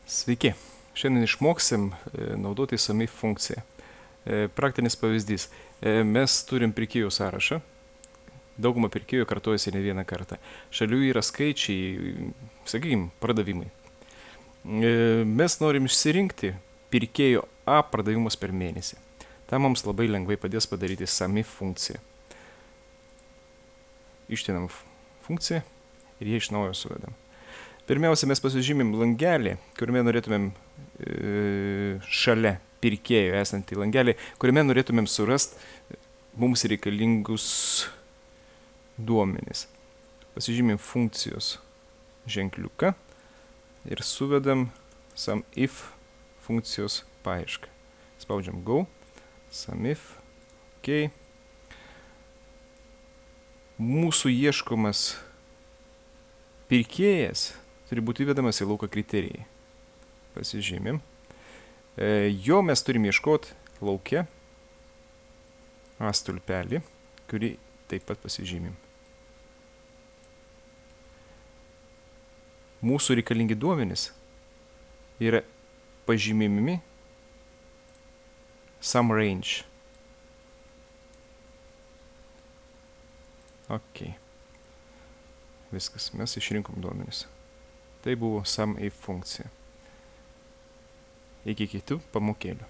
Sveiki. Šiandien išmoksim naudoti SUMIF funkciją. Praktinis pavyzdys. Mes turim pirkėjų sąrašą. Dauguma pirkėjų kartojasi ne vieną kartą. Šalių yra skaičiai, sakykime, pardavimai. Mes norim išsirinkti pirkėjo A pardavimus per mėnesį. Tam mums labai lengvai padės padaryti SUMIF funkcija. Ištinam funkciją ir jie iš naujo suvedam. Pirmiausia, mes pasižymim langelį, kuriame norėtumėm šalia pirkėjo esantį langelį, kuriame norėtumėm surasti mums reikalingus duomenis. Pasižymim funkcijos ženkliuką ir suvedam SUMIF funkcijos paiešką. Spaudžiam Go, SUMIF, OK. Mūsų ieškomas pirkėjas turi būti įvedamas į lauką kriterijai. Pasižymim. Jo mes turim ieškoti lauke A stulpelį, kurį taip pat pasižymim. Mūsų reikalingi duomenys yra pažymimi SUMRange. OK. Viskas, mes išrinkom duomenis. Tai buvo SUMIF funkcija. Iki kitų pamokėlių.